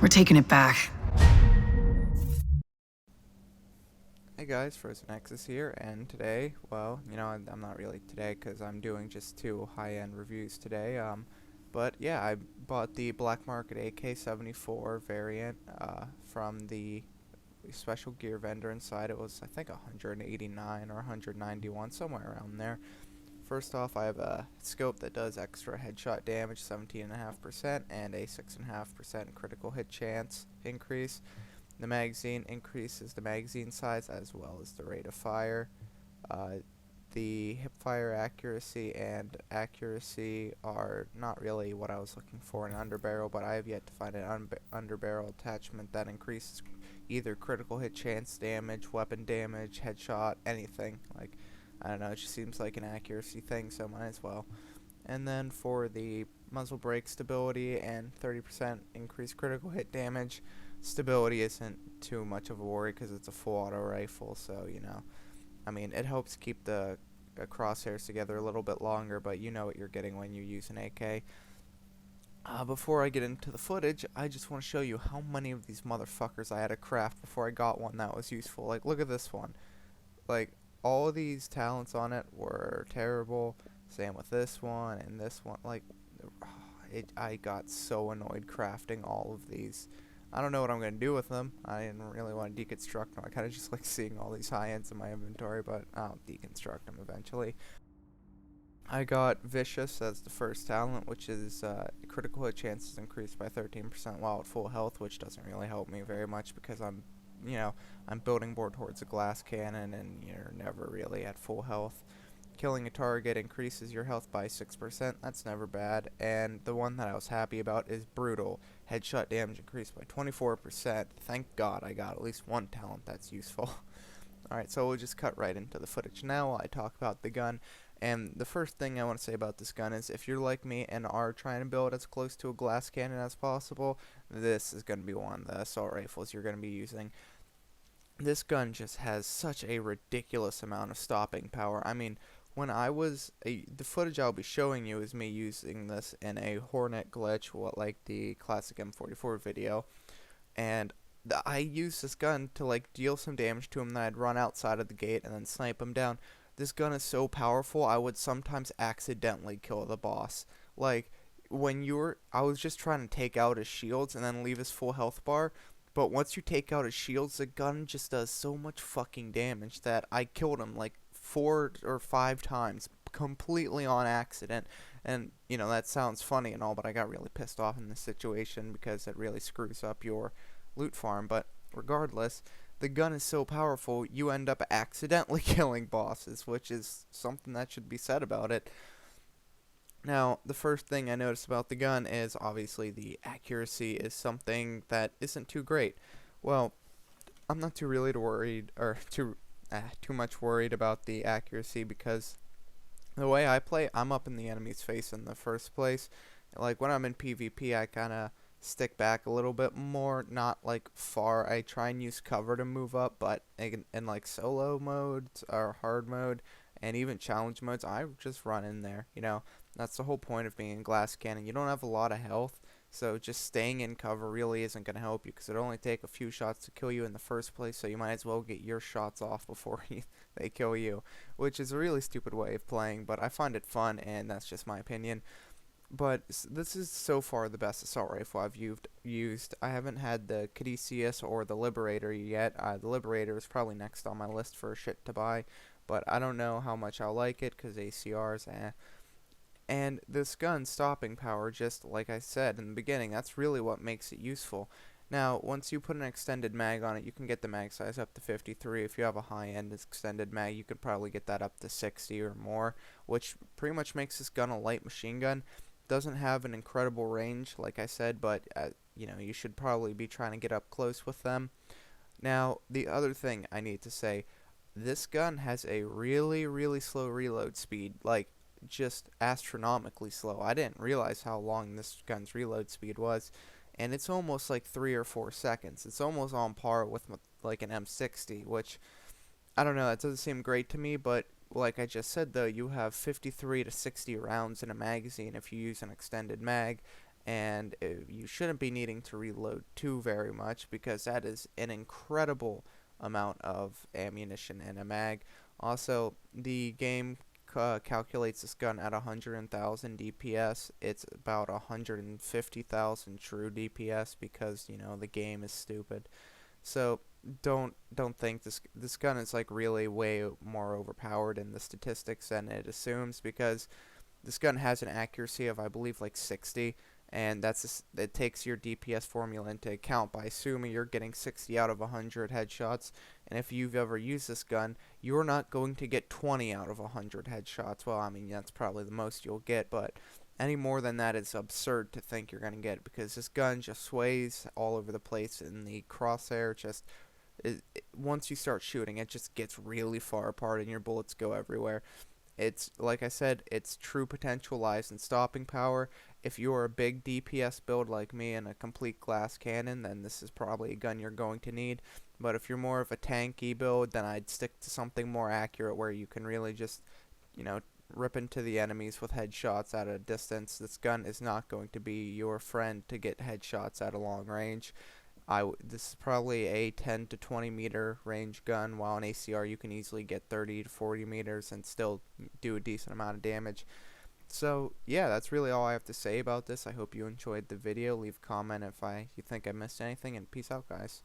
We're taking it back. Hey guys, Frozen Nexus here, and today, well, I'm not really today because I'm doing just two high-end reviews today, but yeah, I bought the black market AK-74 variant, from the special gear vendor inside. It was, I think, 189 or 191, somewhere around there. First off, I have a scope that does extra headshot damage, 17.5%, and a 6.5% critical hit chance increase. The magazine increases the magazine size as well as the rate of fire. The hipfire accuracy and accuracy are not really what I was looking for in underbarrel, but I have yet to find an underbarrel attachment that increases either critical hit chance damage, weapon damage, headshot, anything. Like, I don't know, it just seems like an accuracy thing, so might as well. And then for the muzzle brake stability and 30% increased critical hit damage, stability isn't too much of a worry because it's a full auto rifle, so I mean, it helps keep the crosshairs together a little bit longer, but you know what you're getting when you use an AK. Before I get into the footage, I just want to show you how many of these motherfuckers I had to craft before I got one that was useful. Like, look at this one. Like, all of these talents on it were terrible. Same with this one and this one. Like, I got so annoyed crafting all of these. I don't know what I'm going to do with them. I didn't really want to deconstruct them. I kind of just like seeing all these high ends in my inventory, but I'll deconstruct them eventually. I got Vicious as the first talent, which is critical hit chances increased by 13% while at full health, which doesn't really help me very much because I'm building more towards a glass cannon and you're never really at full health. Killing a target increases your health by 6%, that's never bad, and the one that I was happy about is Brutal. Headshot damage increased by 24%. Thank God I got at least one talent that's useful. Alright, so we'll just cut right into the footage now while I talk about the gun. And the first thing I want to say about this gun is if you're like me and are trying to build as close to a glass cannon as possible, this is going to be one of the assault rifles you're going to be using. This gun just has such a ridiculous amount of stopping power. I mean, when the footage I'll be showing you is me using this in a Hornet glitch, like the classic M44 video, and I used this gun to like deal some damage to him, then I'd run outside of the gate and then snipe him down. This gun is so powerful, I would sometimes accidentally kill the boss. Like, I was just trying to take out his shields and then leave his full health bar, but once you take out his shields, the gun just does so much fucking damage that I killed him like 4 or 5 times completely on accident. And that sounds funny and all, but I got really pissed off in this situation because it really screws up your loot farm. But regardless, the gun is so powerful you end up accidentally killing bosses, which is something that should be said about it. Now, the first thing I noticed about the gun is obviously the accuracy is something that isn't too great. Well, I'm not too really worried, or too much worried about the accuracy because the way I play, I'm up in the enemy's face in the first place. Like, when I'm in PvP, I kind of stick back a little bit more, not like far. I try and use cover to move up, but in like solo modes or hard mode and even challenge modes, I just run in there. That's the whole point of being in glass cannon. You don't have a lot of health, so just staying in cover really isn't going to help you because it'll only take a few shots to kill you in the first place, so you might as well get your shots off before they kill you, which is a really stupid way of playing, but I find it fun, and that's just my opinion. But this is so far the best assault rifle I've used. I haven't had the Caduceus or the Liberator yet. The Liberator is probably next on my list for shit to buy, but I don't know how much I'll like it because ACRs, And this gun's stopping power, just like I said in the beginning, that's really what makes it useful. Now, once you put an extended mag on it, you can get the mag size up to 53. If you have a high-end extended mag, you could probably get that up to 60 or more, which pretty much makes this gun a light machine gun. Doesn't have an incredible range, like I said, but you should probably be trying to get up close with them. Now, the other thing I need to say, this gun has a really, really slow reload speed, like just astronomically slow. I didn't realize how long this gun's reload speed was, and it's almost like 3 or 4 seconds. It's almost on par with like an M60, which I don't know, that doesn't seem great to me, but like I just said though, you have 53 to 60 rounds in a magazine if you use an extended mag, and you shouldn't be needing to reload too very much because that is an incredible amount of ammunition in a mag. Also, the game calculates this gun at 100,000 DPS. It's about 150,000 true DPS because the game is stupid. So don't think this gun is like really way more overpowered in the statistics than it assumes, because this gun has an accuracy of, I believe, like 60, and it takes your DPS formula into account by assuming you're getting 60 out of 100 headshots. And if you've ever used this gun, you're not going to get 20 out of 100 headshots. Well, I mean, that's probably the most you'll get, but any more than that is absurd to think you're going to get, because this gun just sways all over the place in the crosshair. Once you start shooting, it just gets really far apart and your bullets go everywhere. It's, like I said, its true potential lies in stopping power. If you're a big DPS build like me and a complete glass cannon, then this is probably a gun you're going to need. But if you're more of a tanky build, then I'd stick to something more accurate where you can really just, rip into the enemies with headshots at a distance. This gun is not going to be your friend to get headshots at a long range. This is probably a 10 to 20 meter range gun, while in ACR you can easily get 30 to 40 meters and still do a decent amount of damage. So yeah, that's really all I have to say about this. I hope you enjoyed the video. Leave a comment if you think I missed anything, and peace out, guys.